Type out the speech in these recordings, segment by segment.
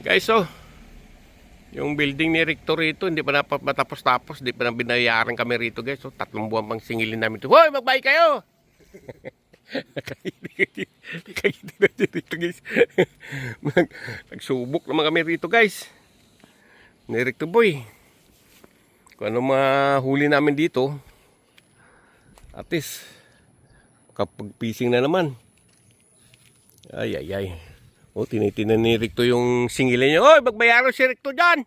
Guys, oh, yung building ni Rector rito, hindi pa matapos-tapos, hindi pa na binayaran kami rito, guys. So, 3 buwan pang singilin namin ito. Hoy, magbayad kayo! Nakakiti na rito, guys. Nagsubok naman kami rito, guys. Ni Rector Boy. Kung ano mahuli namin dito, at least, kapag pising na naman. Ay, ay, ay. O, tinitinan ni Recto yung singilin niya. Oy, magbayaro si Recto dyan!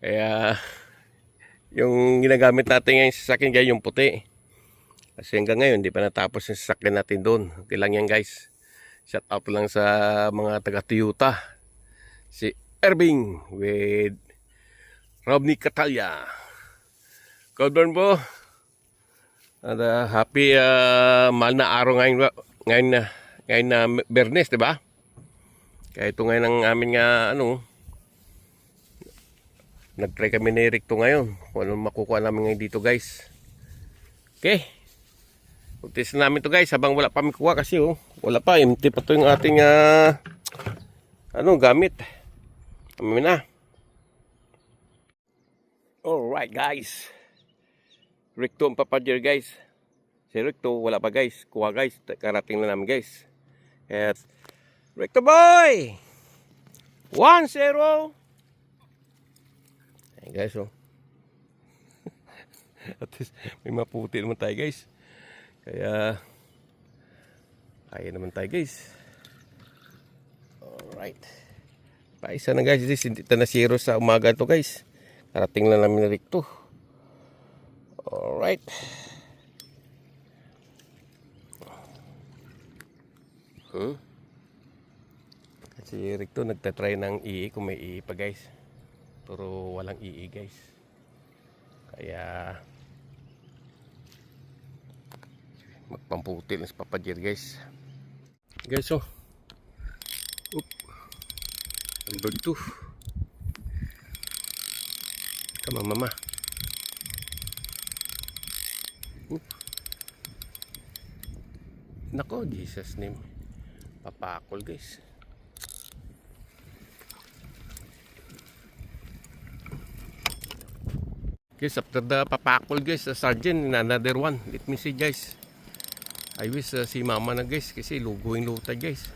Kaya, yung ginagamit natin ngayon sa sasakyan guys, yung puti. Kasi hanggang ngayon, hindi pa natapos yung sasakyan natin doon. Okay lang yan guys. Shout out lang sa mga taga-Toyota. Si Irving with Robney Catalya. Codburn po. At happy mahal na araw ngayon na Bernes, di ba? Kaya ito ngayon ang amin nga nag-try kami ni Rick to ngayon. Kung ano makukuha namin ngayon dito, guys. Okay. Utis namin to guys habang wala pa kami kuha kasi wala pa, empty pa to yung ating gamit. Kami na. Alright, guys. Recto ang papadyer guys. Si Recto wala pa guys. Kuha guys. Karating na namin guys. At Recto boy! 1-0. Ayan guys At least may maputi naman tayo guys. Kaya naman tayo guys. Alright. Paisa na guys. Hindi na 0 sa umaga to guys. Karating na namin na Recto. Alright. Kasi Recto nagtatry ng EE kung may EE pa guys. Pero walang EE guys. Kaya magpamputi lang sa papadyer guys. Guys number 2. Come on mama. Nako, Jesus name. Papakol guys. Guys, after the papakol guys, sergeant, another one. Let me see guys. I wish si mama na guys, kasi luguing lutay guys.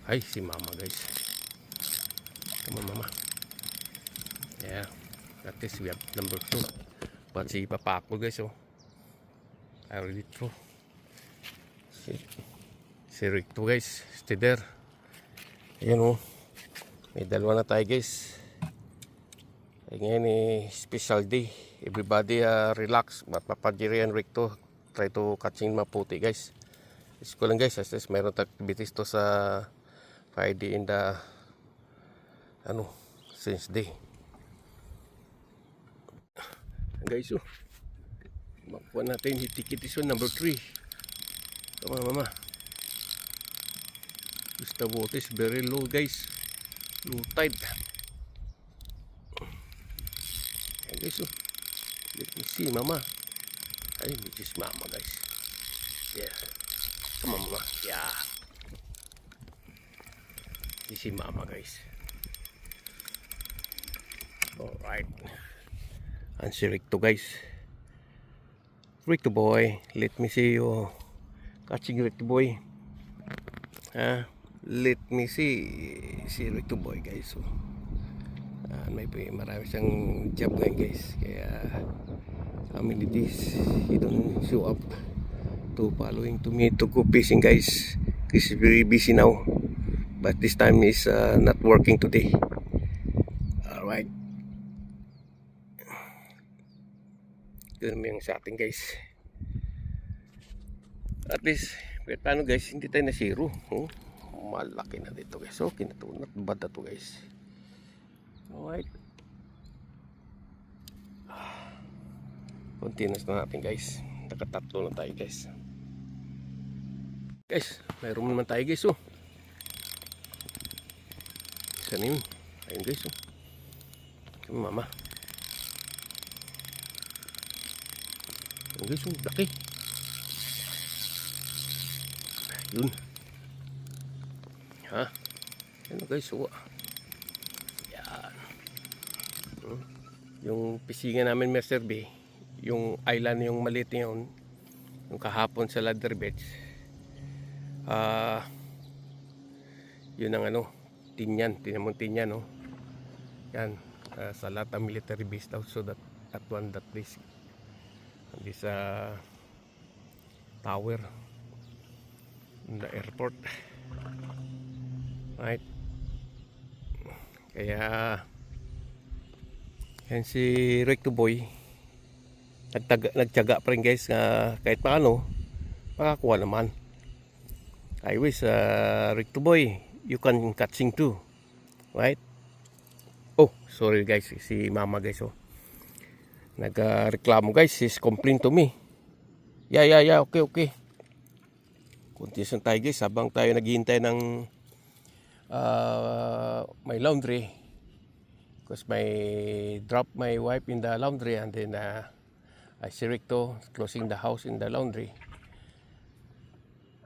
Ay, si mama guys. Come on mama. Yeah, at least we have number 2. But si papakol guys I really true. Si Recto guys, stay there. Ayan may dalawa na tayo guys. Ngayon special day. Everybody relax. But papadiri and Recto try to catching maputi guys. Is ko lang guys, as least mayroon activities to sa Friday in the since day. Guys makuha natin hitikit number 3. Come on mama. The water is very low guys. Low tide. And guys let me see mama. Ay, this is mama guys. Yeah. Come on mama. Yeah. This is mama guys. Alright. Answer Recto guys. Recto boy. Let me see you catching Recto boy. Let me see si Recto boy guys. May marami siyang job ngayon guys. Kaya how many days he don't show up to following to me to go fishing guys. He's very busy now. But this time is not working today. Alright. Yun naman yung sa atin guys. At least paano guys, hindi tayo na 0. Malaki na dito guys. Kinatunat bad na to guys. Alright. Continuous na natin guys. Nakatatlo na tayo guys. Guys, mayroon naman tayo guys Isa na yun. Ayun guys mama. Ayun guys laki. Yun. Ha? Ano guys, oh. Yan. Yung pisingan namin Mr. B, yung island yung maliit yun, yung kahapon sa Ladder Beach. Yun ang ano, Tinyan, Tinyan, no? Yan, sa lahat ng military base daw, so that that place. This tower in the airport. Right? Kaya yan si Rick the Boy nagtiyaga pa rin guys, kahit paano makakuha naman. I wish Rick the Boy, you can catching too, right? Oh, sorry guys, si mama guys, oh, nagreklamo guys, she's complain to me. Yeah, okay. Kuntis tayo guys, habang tayo naghihintay ng my laundry, because drop my wife in the laundry, and then I see Ricto closing the house in the laundry,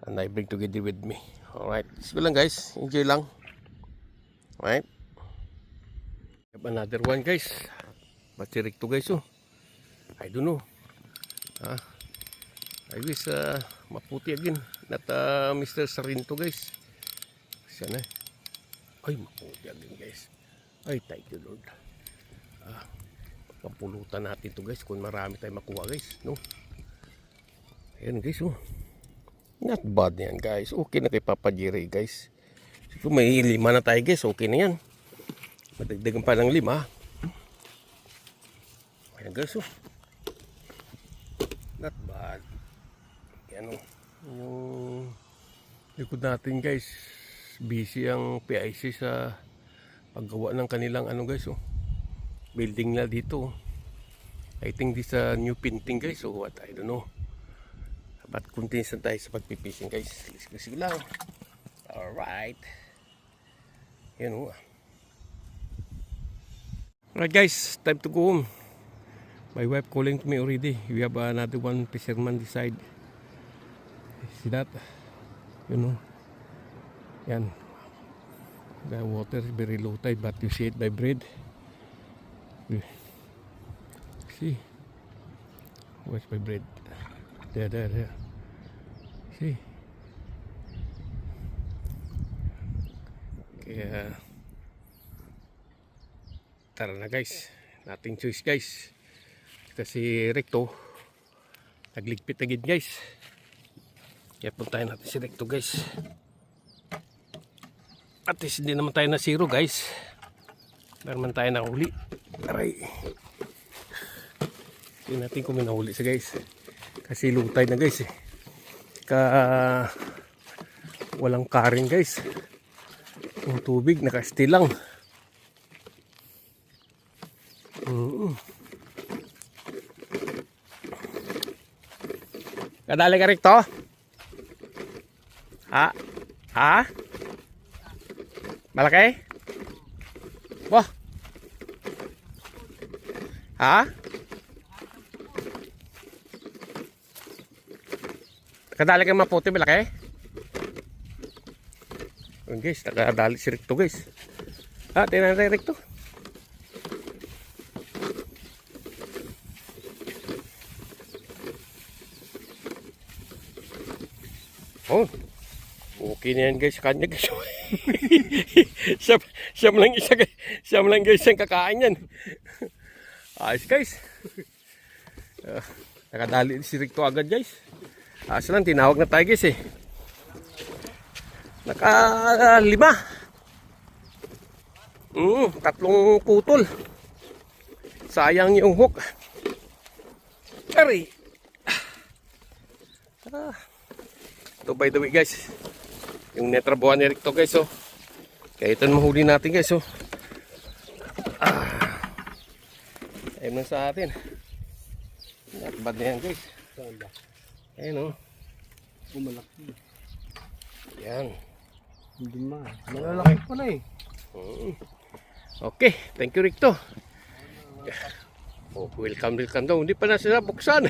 and I bring together with me. Alright, sige lang guys, enjoy lang. Alright, have another one guys. But si Ricto guys, oh, I don't know. I wish maputi again, not Mr. Sarinto guys. Siya na. Ay, maputi again guys. Ay, thank you Lord. Papulutan natin to guys kung marami tayong makuha guys, no? Ayan guys, oh. Not bad yan guys. Okay na kay Papa Jerry guys. Siguro may 5 na tayo guys, okay na yan. Madagdagan pa ng 5. Ayan guys, oh. Not bad. Yan, oh. Yung likod natin guys, busy ang PIC sa paggawa ng kanilang ano guys, oh, building na dito. I think this new painting guys, so what, I don't know. But continuous tayo sa pagpipising guys. Sige lang. Alright. Yan, oh. Alright guys, time to go home. My wife calling to me already. We have another one fisherman this side. See that? You know. Yan. The water is very low tide, but you see it by bread. See? Where's my bread? There. See? Kaya tara na guys. Nothing choice guys. Kasi Recto nagligpit agad guys. Kaya puntahan natin si Recto guys. At least hindi naman tayo na zero guys. Meron man tayo nahuli. Aray. Tingnan natin kung may nahuli siya guys. Kasi lutay na guys eh. Walang karing guys. Yung tubig nakastil lang. Kadali ka rito? Ha? Malaki? Wah. Ha? Kadali ka maputi, malaki? Ayan guys, nakadali si Ricto guys. Tingnan natin Ricto. Oh, okay na yan guys, kanya guys. Siyam lang guys ang kakain yan. Ayos guys. Nakadali si Ricto agad guys. Asa lang, tinawag na tayo guys eh. Naka-5. 3 putol. Sayang yung hook. Aray. Ito by the way guys, yung netrabuhan ni Ricto guys, oh. Kaya ito mahuli natin guys, oh. Ayun na sa atin. Not bad na yan guys. Ayun, oh. Malaki. Yan. Hindi ma. Malalaki pala eh. Okay, thank you Ricto. Oh, welcome daw. Hindi pa na sila buksan.